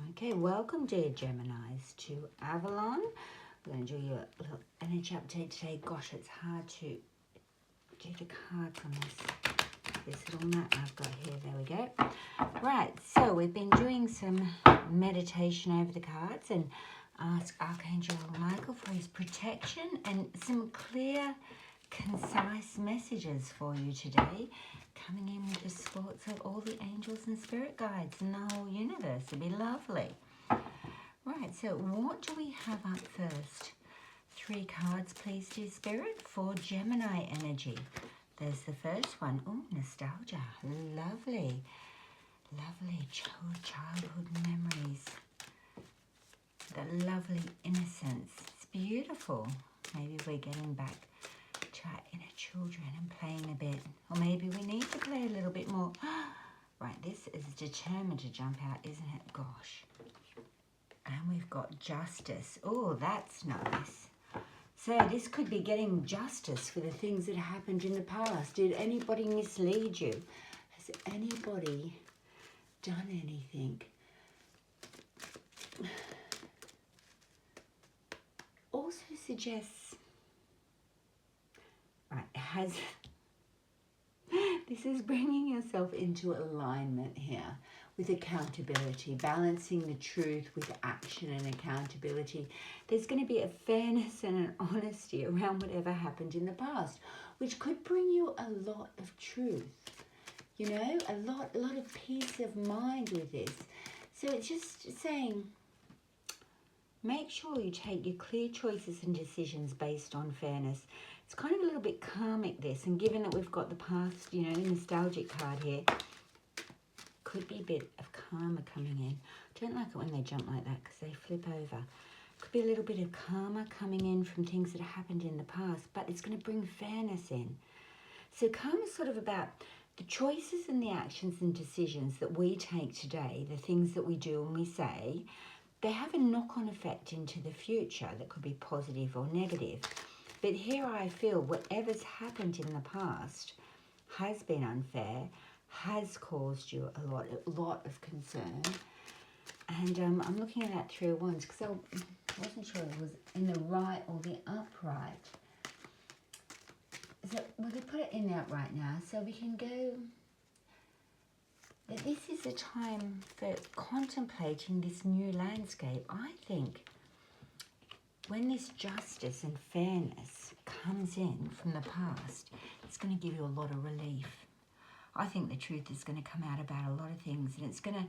Okay, welcome dear Geminis to Avalon. We're going to do your little energy update today. Gosh, it's hard to do the cards on this little mat I've got here. There we go. Right, so we've been doing some meditation over the cards and ask Archangel Michael for his protection and some clear, concise messages for you today, coming in with the thoughts of all the angels and spirit guides in the whole universe. It'd be lovely. Right, so what do we have up first? 3 cards, please, dear Spirit, for Gemini energy. There's the first one. Oh, nostalgia. Lovely. Lovely childhood memories. The lovely innocence. It's beautiful. Maybe we're getting back to our inner children and playing a bit. Or maybe we need to play a little bit more. Right, this is determined to jump out, isn't it? Gosh. And we've got justice. Oh, that's nice. So this could be getting justice for the things that happened in the past. Did anybody mislead you? Has anybody done anything? Also suggests, right, this is bringing yourself into alignment here with accountability, balancing the truth with action and accountability. There's going to be a fairness and an honesty around whatever happened in the past, which could bring you a lot of truth, you know, a lot of peace of mind with this. So it's just saying, make sure you take your clear choices and decisions based on fairness. It's kind of a little bit karmic, this, and given that we've got the past, you know, the nostalgic card here, could be a bit of karma coming in. I don't like it when they jump like that because they flip over. Could be a little bit of karma coming in from things that happened in the past, but it's going to bring fairness in. So karma is sort of about the choices and the actions and decisions that we take today, the things that we do and we say. They have a knock-on effect into the future that could be positive or negative. But here I feel whatever's happened in the past has been unfair, has caused you a lot of concern. And I'm looking at that 3 of Wands because I wasn't sure it was in the right or the upright. So we could put it in the upright now, so we can go. This is a time for contemplating this new landscape. I think when this justice and fairness comes in from the past, it's going to give you a lot of relief. I think the truth is going to come out about a lot of things, and it's going to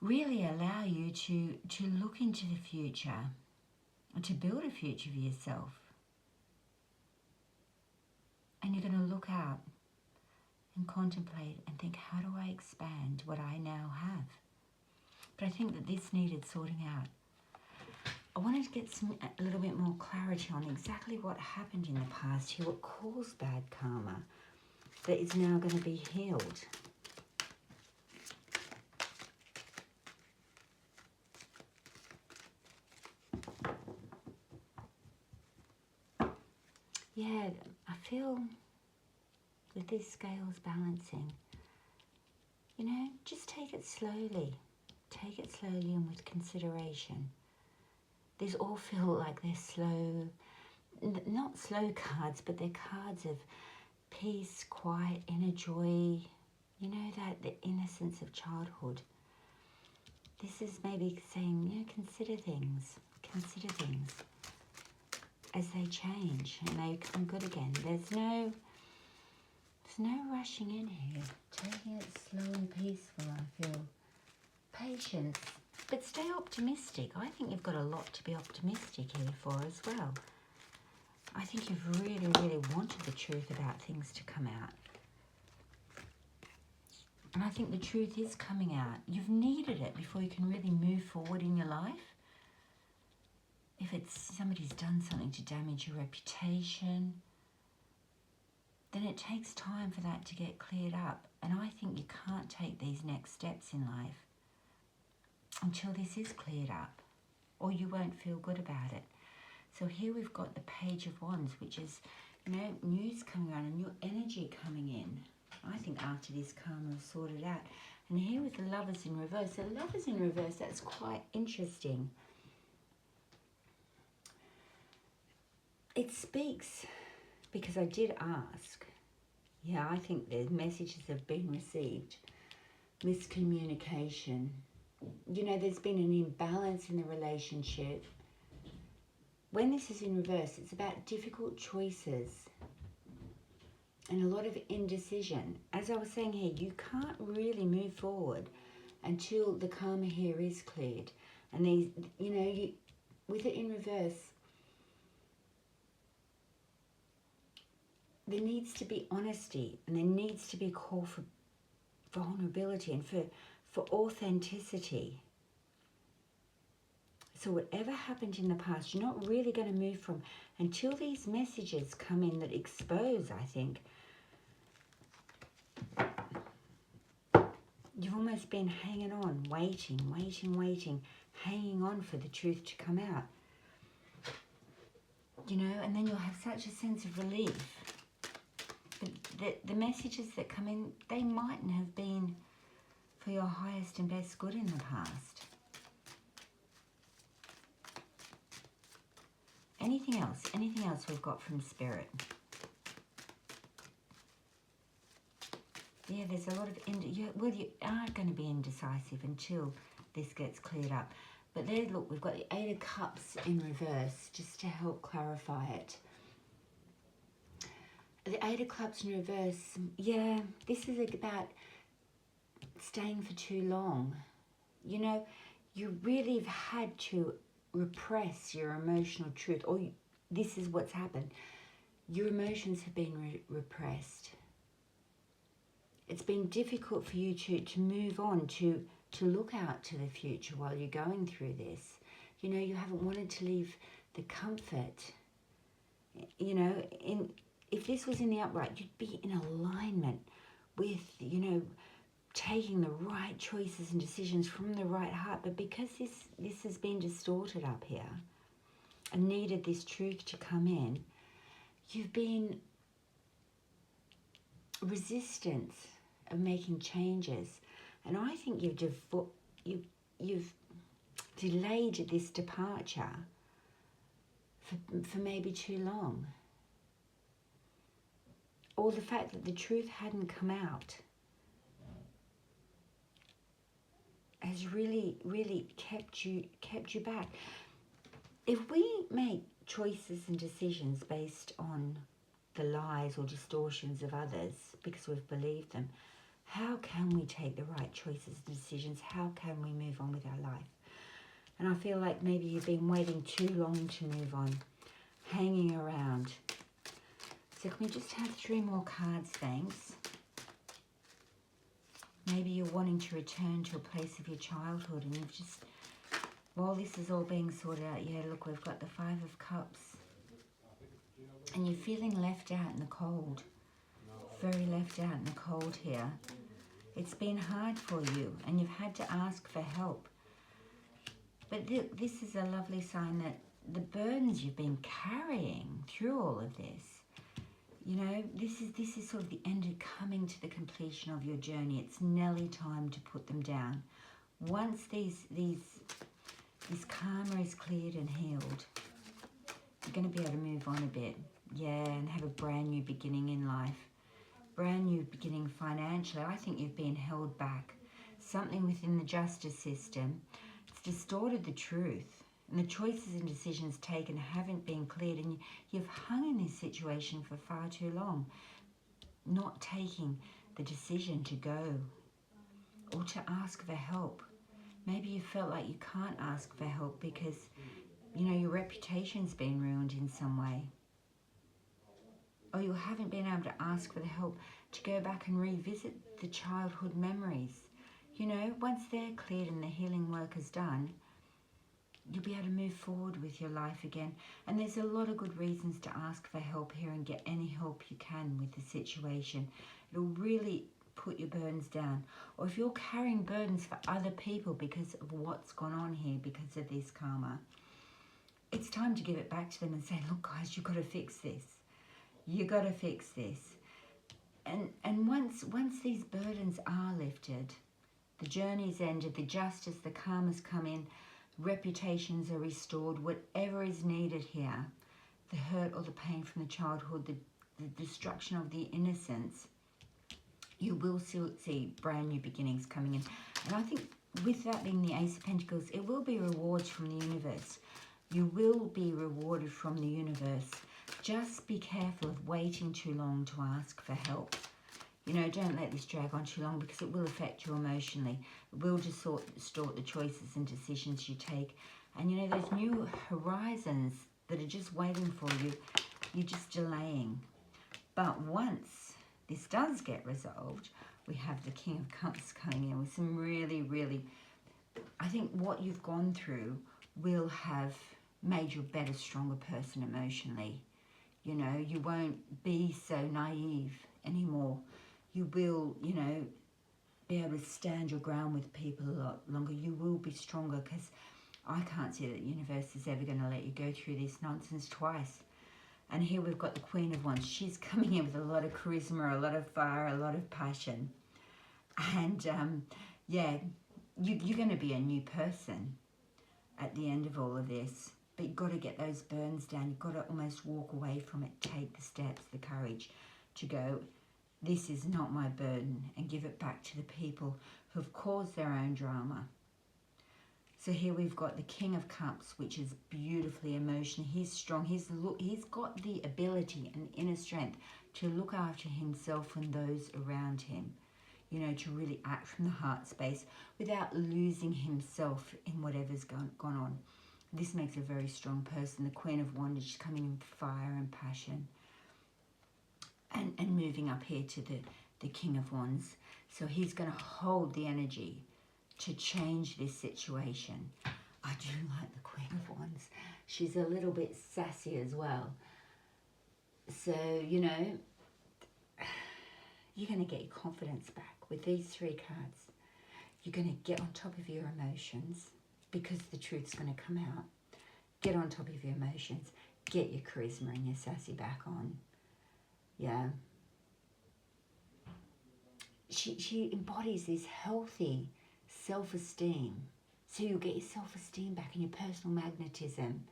really allow you to look into the future and to build a future for yourself. And you're going to look out and contemplate and think, how do I expand what I now have? But I think that this needed sorting out. I wanted to get a little bit more clarity on exactly what happened in the past here, what caused bad karma that is now going to be healed. Yeah, I feel that this scale's balancing. You know, just take it slowly. Take it slowly and with consideration. These all feel like they're slow, not slow cards, but they're cards of peace, quiet, inner joy. You know, that the innocence of childhood. This is maybe saying, you know, consider things as they change and they become good again. There's no rushing in here. Taking it slow and peaceful, I feel. Patience. But stay optimistic. I think you've got a lot to be optimistic here for as well. I think you've really, really wanted the truth about things to come out. And I think the truth is coming out. You've needed it before you can really move forward in your life. If it's somebody's done something to damage your reputation, then it takes time for that to get cleared up. And I think you can't take these next steps in life until this is cleared up, or you won't feel good about it. So here we've got the Page of Wands, which is, you know, news coming around and new energy coming in. I think after this karma is sorted out. And here with the Lovers in reverse. The Lovers in reverse, that's quite interesting. It speaks, because I did ask. Yeah, I think the messages have been received. Miscommunication. You know, there's been an imbalance in the relationship. When this is in reverse, it's about difficult choices and a lot of indecision. As I was saying here, you can't really move forward until the karma here is cleared. And these, you know, with it in reverse, there needs to be honesty, and there needs to be a call for vulnerability and for authenticity. So whatever happened in the past, you're not really going to move from until these messages come in that expose, I think. You've almost been hanging on, waiting, hanging on for the truth to come out. You know, and then you'll have such a sense of relief. But the messages that come in, they mightn't have been for your highest and best good in the past. Anything else we've got from Spirit? Yeah, there's a lot of, you are going to be indecisive until this gets cleared up. But there, look, we've got the Eight of Cups in reverse, just to help clarify it. The Eight of Cups in reverse, yeah, this is about staying for too long. You know, you really have had to repress your emotional truth, or this is what's happened. Your emotions have been repressed. It's been difficult for you to move on, to look out to the future while you're going through this. You know, you haven't wanted to leave the comfort. You know, if this was in the upright, you'd be in alignment with, you know, taking the right choices and decisions from the right heart. But because this has been distorted up here and needed this truth to come in, you've been resistant of making changes. And I think you've delayed this departure for maybe too long. Or the fact that the truth hadn't come out has really, really kept you back. If we make choices and decisions based on the lies or distortions of others because we've believed them, how can we take the right choices and decisions? How can we move on with our life? And I feel like maybe you've been waiting too long to move on, hanging around. So can we just have 3 more cards, thanks? Maybe you're wanting to return to a place of your childhood, and you've just, while this is all being sorted out, yeah, look, we've got the 5 of Cups. And you're feeling left out in the cold. Very left out in the cold here. It's been hard for you, and you've had to ask for help. But this is a lovely sign that the burdens you've been carrying through all of this, you know, this is sort of the end of coming to the completion of your journey. It's nearly time to put them down. Once this karma is cleared and healed, you're going to be able to move on a bit. Yeah, and have a brand new beginning in life. Brand new beginning financially. I think you've been held back. Something within the justice system, it's distorted the truth. And the choices and decisions taken haven't been cleared, and you've hung in this situation for far too long, not taking the decision to go or to ask for help. Maybe you felt like you can't ask for help because, you know, your reputation's been ruined in some way. Or you haven't been able to ask for the help to go back and revisit the childhood memories. You know, once they're cleared and the healing work is done, you'll be able to move forward with your life again. And there's a lot of good reasons to ask for help here and get any help you can with the situation. It'll really put your burdens down. Or if you're carrying burdens for other people because of what's gone on here, because of this karma, it's time to give it back to them and say, look guys, you've got to fix this. You got to fix this. And once these burdens are lifted, The journey's ended, the justice, the karma's come in, reputations are restored, whatever is needed here, the hurt or the pain from the childhood, the destruction of the innocence, you will see brand new beginnings coming in. And I think with that being the Ace of Pentacles, it will be rewards from the universe. You will be rewarded from the universe. Just be careful of waiting too long to ask for help. You know, don't let this drag on too long because it will affect you emotionally. It will distort the choices and decisions you take. And, you know, those new horizons that are just waiting for you, you're just delaying. But once this does get resolved, we have the King of Cups coming in with some really, really, I think what you've gone through will have made you a better, stronger person emotionally. You know, you won't be so naive anymore. You will, you know, be able to stand your ground with people a lot longer. You will be stronger because I can't see that the universe is ever going to let you go through this nonsense twice. And here we've got the Queen of Wands. She's coming in with a lot of charisma, a lot of fire, a lot of passion. And, yeah, you're going to be a new person at the end of all of this. But you've got to get those burns down. You've got to almost walk away from it. Take the steps, the courage to go, this is not my burden, and give it back to the people who have caused their own drama. So here we've got the King of Cups, which is beautifully emotional. He's strong. He's got the ability and inner strength to look after himself and those around him. You know, to really act from the heart space without losing himself in whatever's gone on. This makes a very strong person. The Queen of Wands is coming in fire and passion. And moving up here to the King of Wands. So he's going to hold the energy to change this situation. I do like the Queen of Wands. She's a little bit sassy as well. So, you know, you're going to get your confidence back with these three cards. You're going to get on top of your emotions because the truth's going to come out. Get on top of your emotions. Get your charisma and your sassy back on. Yeah. She embodies this healthy self-esteem. So you'll get your self-esteem back and your personal magnetism.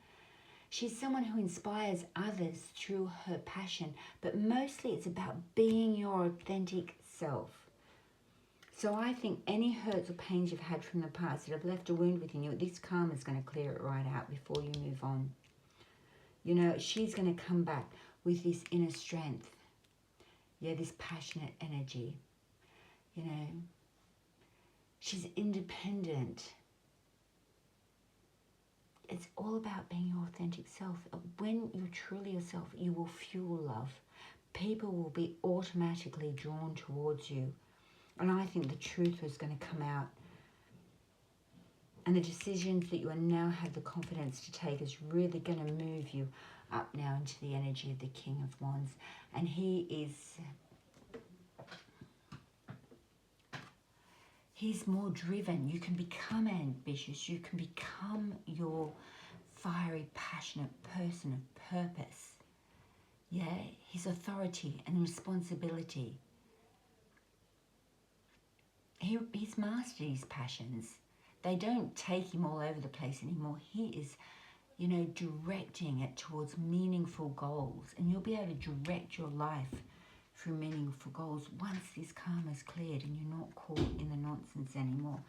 She's someone who inspires others through her passion, but mostly it's about being your authentic self. So I think any hurts or pains you've had from the past that have left a wound within you, this karma is going to clear it right out before you move on. You know, she's going to come back with this inner strength. Yeah, this passionate energy. You know, she's independent. It's all about being your authentic self. When you're truly yourself, you will fuel love. People will be automatically drawn towards you. And I think the truth is going to come out. And the decisions that you now have the confidence to take is really going to move you up now into the energy of the King of Wands. And he's more driven. You can become ambitious. You can become your fiery, passionate person of purpose. Yeah, his authority and responsibility. He's mastered his passions. They don't take him all over the place anymore. He is, you know, directing it towards meaningful goals. And you'll be able to direct your life through meaningful goals once this karma is cleared and you're not caught in the nonsense anymore.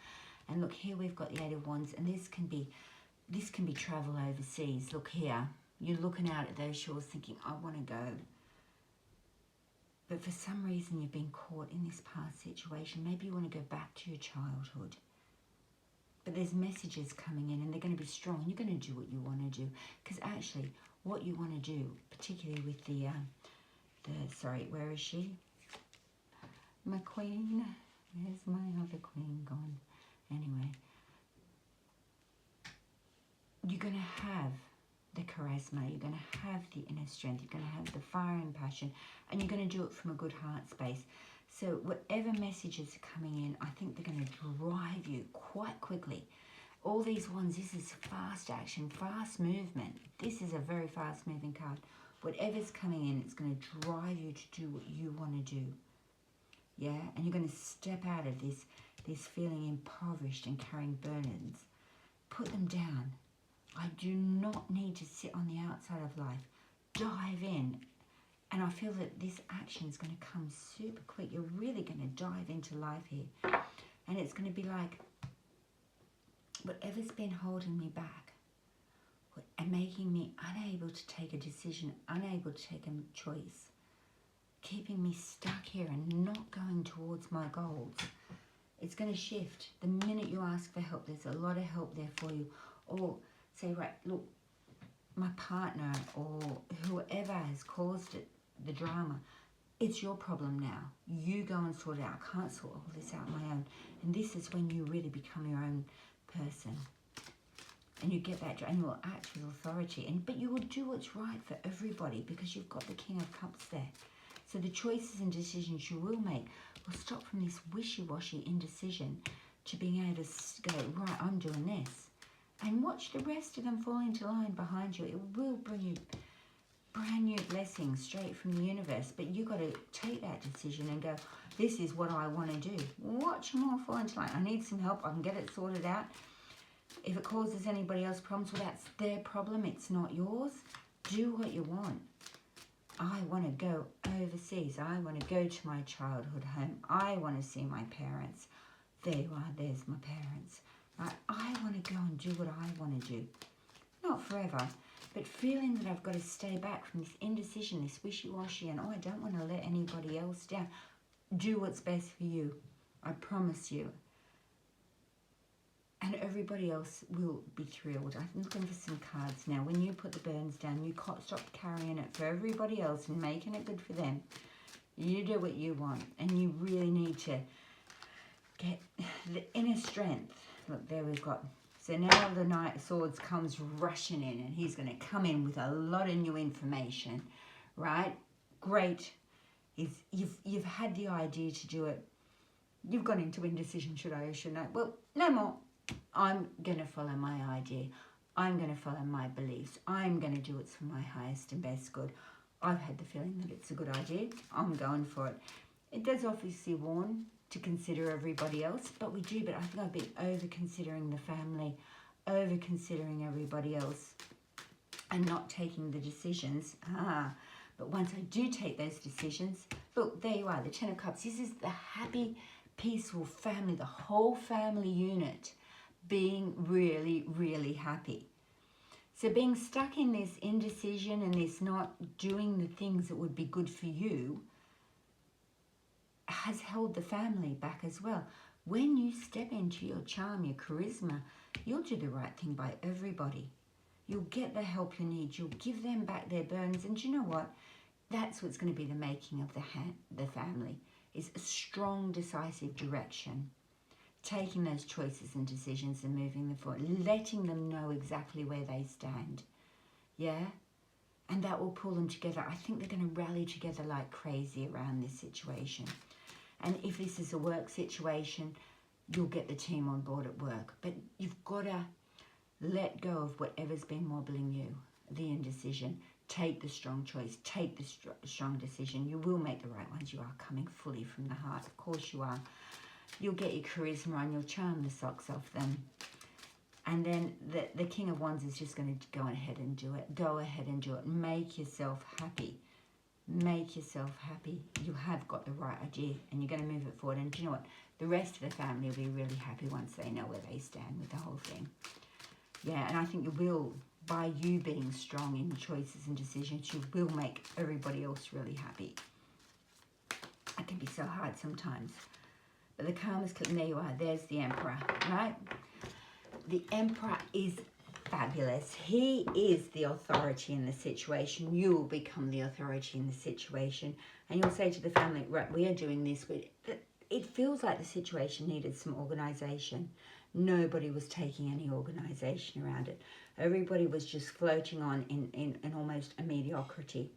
And look, here we've got the Eight of Wands, and this can be travel overseas. Look here, you're looking out at those shores thinking, I want to go. But for some reason you've been caught in this past situation. Maybe you want to go back to your childhood. But there's messages coming in and they're going to be strong. You're going to do what you want to do. Because actually, what you want to do, particularly with sorry, where is she? My queen. Where's my other queen gone? Anyway. You're going to have the charisma. You're going to have the inner strength. You're going to have the fire and passion. And you're going to do it from a good heart space. So whatever messages are coming in, I think they're going to drive you quite quickly. All these ones, this is fast action, fast movement. This is a very fast moving card. Whatever's coming in, it's going to drive you to do what you want to do. Yeah, and you're going to step out of this this feeling impoverished and carrying burdens, put them down. I do not need to sit on the outside of life. Dive in. And I feel that this action is going to come super quick. You're really going to dive into life here. And it's going to be like, whatever's been holding me back and making me unable to take a decision, unable to take a choice, keeping me stuck here and not going towards my goals, it's going to shift. The minute you ask for help, there's a lot of help there for you. Or say, right, look, my partner or whoever has caused it, the drama, it's your problem now. You go and sort it out. I can't sort all this out on my own. And this is when you really become your own person. And you get that, and you will act with authority. But you will do what's right for everybody because you've got the King of Cups there. So the choices and decisions you will make will stop from this wishy-washy indecision to being able to go, right, I'm doing this. And watch the rest of them fall into line behind you. It will bring you brand new blessings straight from the universe. But you've got to take that decision and go, this is what I want to do. Watch them all fall into line. I need some help. I can get it sorted out. If it causes anybody else problems, well, that's their problem. It's not yours. Do what you want. I want to go overseas. I want to go to my childhood home. I want to see my parents. There you are. There's my parents. Right? I want to go and do what I want to do. Not forever, but feeling that I've got to stay back from this indecision, this wishy-washy, and I don't want to let anybody else down. Do what's best for you. I promise you. And everybody else will be thrilled. I'm looking for some cards now. When you put the burdens down, you can't stop carrying it for everybody else and making it good for them. You do what you want. And you really need to get the inner strength. Look, there we've got. So now the Knight of Swords comes rushing in. And he's going to come in with a lot of new information. Right? Great. You've had the idea to do it. You've gone into indecision. Should I or shouldn't I? Well, no more. I'm going to follow my idea. I'm going to follow my beliefs. I'm going to do what's for my highest and best good. I've had the feeling that it's a good idea. I'm going for it. It does obviously warn to consider everybody else, but we do. But I think I've been over-considering the family, over-considering everybody else, and not taking the decisions. But once I do take those decisions, look, there you are, the Ten of Cups. This is the happy, peaceful family, the whole family unit being really, really happy. So being stuck in this indecision and this not doing the things that would be good for you has held the family back as well. When you step into your charm, your charisma, you'll do the right thing by everybody. You'll get the help you need. You'll give them back their burdens. And do you know what? That's what's going to be the making of the family, is a strong, decisive direction. Taking those choices and decisions and moving them forward, letting them know exactly where they stand. Yeah? And that will pull them together. I think they're going to rally together like crazy around this situation. And if this is a work situation, you'll get the team on board at work. But you've got to let go of whatever's been wobbling you, the indecision. Take the strong choice. Take the strong decision. You will make the right ones. You are coming fully from the heart. Of course you are. You'll get your charisma and you'll charm the socks off them. And then the King of Wands is just going to go ahead and do it. Go ahead and do it. Make yourself happy. Make yourself happy. You have got the right idea and you're going to move it forward. And do you know what? The rest of the family will be really happy once they know where they stand with the whole thing. Yeah, and I think you will, by you being strong in choices and decisions, you will make everybody else really happy. It can be so hard sometimes. But the Karma's, there you are, there's the Emperor, right? The Emperor is fabulous. He is the authority in the situation. You will become the authority in the situation. And you'll say to the family, right, we are doing this. It feels like the situation needed some organisation. Nobody was taking any organisation around it. Everybody was just floating on in almost a mediocrity.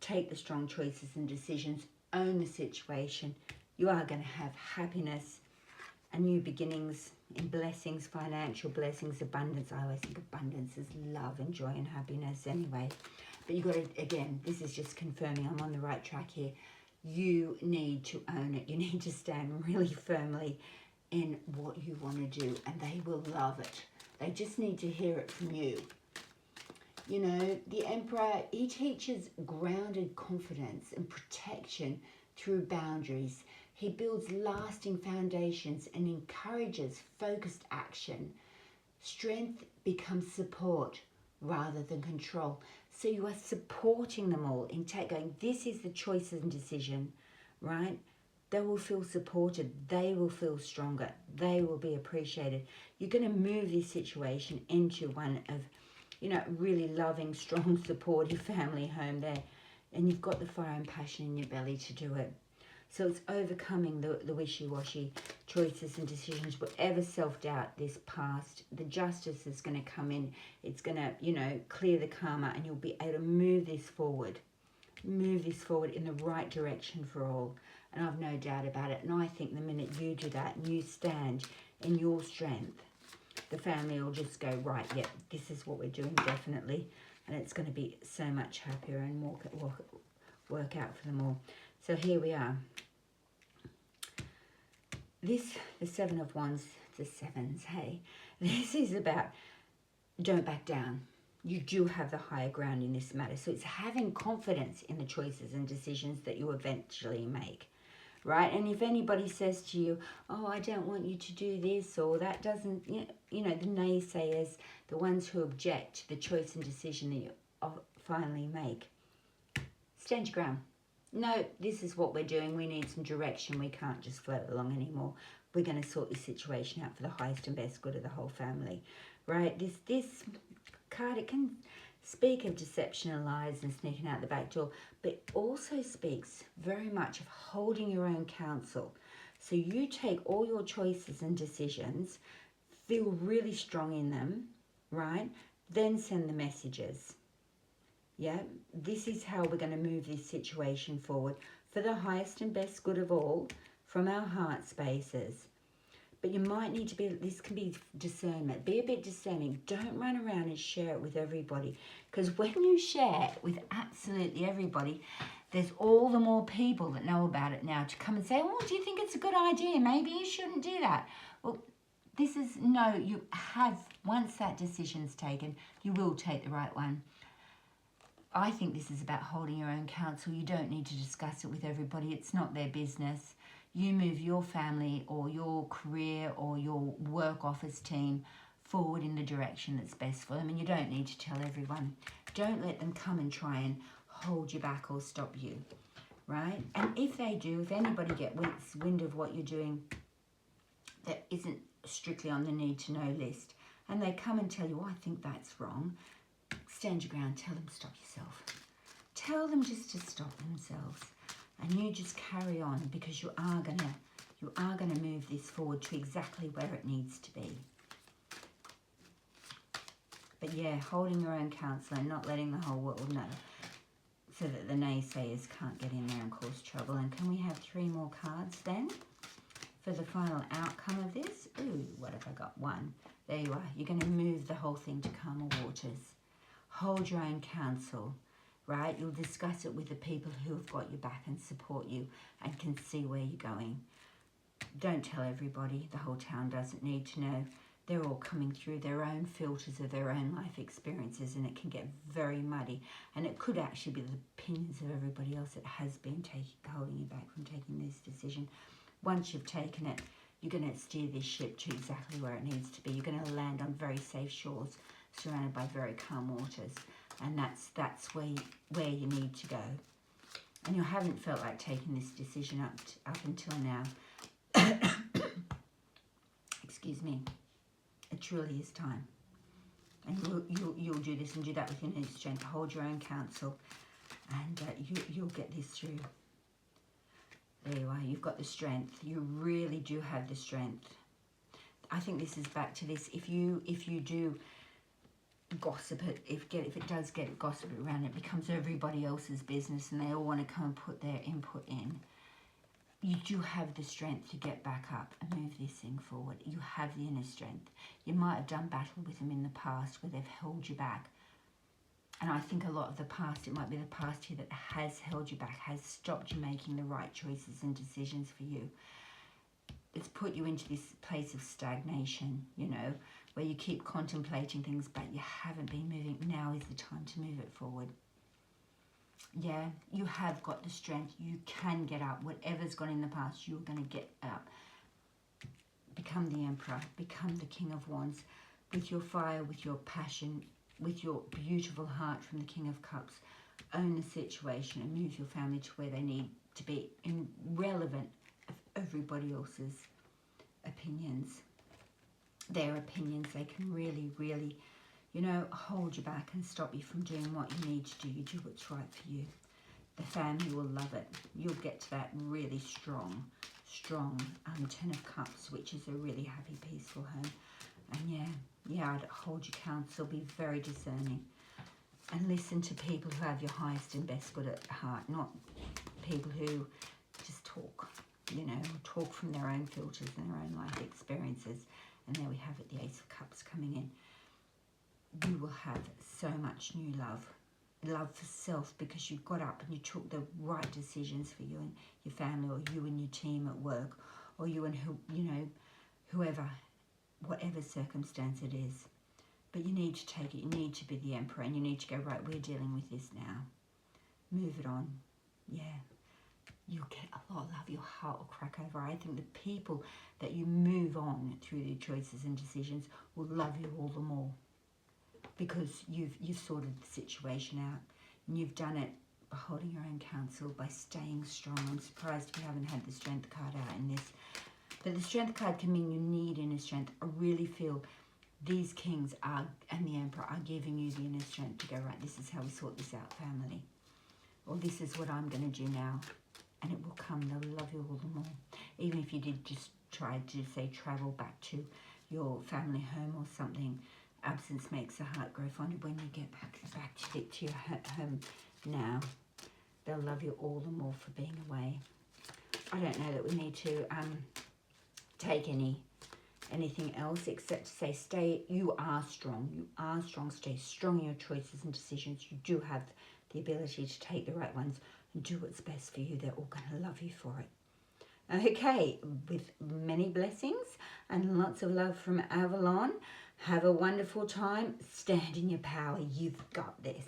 Take the strong choices and decisions. Own the situation. You are going to have happiness and new beginnings in blessings, financial blessings, abundance. I always think abundance is love and joy and happiness anyway. But you've got to, again, this is just confirming I'm on the right track here. You need to own it. You need to stand really firmly in what you want to do, and they will love it. They just need to hear it from you. You know, the Emperor, he teaches grounded confidence and protection through boundaries. He builds lasting foundations and encourages focused action. Strength becomes support rather than control. So you are supporting them all in going, this is the choice and decision, right? They will feel supported. They will feel stronger. They will be appreciated. You're going to move this situation into one of, you know, really loving, strong, supportive family home there. And you've got the fire and passion in your belly to do it. So it's overcoming the wishy-washy choices and decisions, whatever self-doubt this past. The justice is going to come in. It's going to, you know, clear the karma, and you'll be able to move this forward. Move this forward in the right direction for all. And I've no doubt about it. And I think the minute you do that and you stand in your strength, the family will just go, right, yep, this is what we're doing, definitely. And it's going to be so much happier and work out for them all. So here we are. The Seven of Wands, the sevens, hey. This is about don't back down. You do have the higher ground in this matter. So it's having confidence in the choices and decisions that you eventually make, right? And if anybody says to you, oh, I don't want you to do this, or that doesn't, you know, the naysayers, the ones who object to the choice and decision that you finally make, stand your ground. No, this is what we're doing. We need some direction. We can't just float along anymore. We're going to sort this situation out for the highest and best good of the whole family, right? This card, it can speak of deception and lies and sneaking out the back door, but it also speaks very much of holding your own counsel. So you take all your choices and decisions, feel really strong in them, right? Then send the messages. Yeah, this is how we're going to move this situation forward for the highest and best good of all from our heart spaces. But you might need to be, this can be discernment. Be a bit discerning. Don't run around and share it with everybody. Because when you share it with absolutely everybody, there's all the more people that know about it now to come and say, oh, do you think it's a good idea? Maybe you shouldn't do that. Well, this is, no, you have, once that decision's taken, you will take the right one. I think this is about holding your own counsel. You don't need to discuss it with everybody. It's not their business. You move your family or your career or your work office team forward in the direction that's best for them, and you don't need to tell everyone. Don't let them come and try and hold you back or stop you, right? And if they do, if anybody gets wind of what you're doing that isn't strictly on the need to know list, and they come and tell you, oh, I think that's wrong, stand your ground, tell them stop yourself. Tell them just to stop themselves. And you just carry on, because you are gonna move this forward to exactly where it needs to be. But yeah, holding your own counsel and not letting the whole world know, so that the naysayers can't get in there and cause trouble. And can we have 3 more cards then for the final outcome of this? Ooh, what have I got? 1. There you are. You're going to move the whole thing to calmer waters. Hold your own counsel, right? You'll discuss it with the people who have got your back and support you and can see where you're going. Don't tell everybody. The whole town doesn't need to know. They're all coming through their own filters of their own life experiences, and it can get very muddy. And it could actually be the opinions of everybody else that has been holding you back from taking this decision. Once you've taken it, you're going to steer this ship to exactly where it needs to be. You're going to land on very safe shores, surrounded by very calm waters, and that's where you need to go. And you haven't felt like taking this decision up until now. Excuse me. It truly is time, and you'll do this and do that with your inner strength. Hold your own counsel, and you'll get this through. There you are. You've got the strength. You really do have the strength. I think this is back to this. If you do gossip it, if it does get gossip around, it becomes everybody else's business, and they all want to come and put their input in. You do have the strength to get back up and move this thing forward. You have the inner strength. You might have done battle with them in the past where they've held you back. And I think a lot of the past, it might be the past here that has held you back, has stopped you making the right choices and decisions for you. it's put you into this place of stagnation, you know, where you keep contemplating things, but you haven't been moving. Now is the time to move it forward. Yeah, you have got the strength. You can get up. Whatever's gone in the past, you're going to get up. Become the Emperor. Become the King of Wands. With your fire, with your passion, with your beautiful heart from the King of Cups. Own the situation and move your family to where they need to be, irrelevant of everybody else's opinions. Their opinions, they can really, really, you know, hold you back and stop you from doing what you need to do. You do what's right for you. The family will love it. You'll get to that really strong Ten of Cups, which is a really happy, peaceful home. And yeah, I'd hold your counsel, be very discerning. And listen to people who have your highest and best good at heart, not people who just talk, you know, talk from their own filters and their own life experiences. And there we have it, the Ace of Cups coming in. You will have so much new love for self, because you got up and you took the right decisions for you and your family, or you and your team at work, or you and whoever, whatever circumstance it is. But you need to take it. You need to be the Emperor, and you need to go, right, we're dealing with this now. Move it on. Yeah. You'll get a lot of love. Your heart will crack over. I think the people that you move on through your choices and decisions will love you all the more, because you've sorted the situation out, and you've done it by holding your own counsel, by staying strong. I'm surprised we haven't had the Strength card out in this. But the Strength card can mean you need inner strength. I really feel these kings are, and the Emperor are giving you the inner strength to go, right, this is how we sort this out, family. Or this is what I'm going to do now. And it will come. They'll love you all the more. Even if you did just try to, say, travel back to your family home or something. Absence makes the heart grow fonder. When you get back to your home now, they'll love you all the more for being away. I don't know that we need to take anything else except to say, stay. You are strong. You are strong. Stay strong in your choices and decisions. You do have the ability to take the right ones and do what's best for you. They're all going to love you for it. Okay, with many blessings and lots of love from Avalon. Have a wonderful time. Stand in your power. You've got this.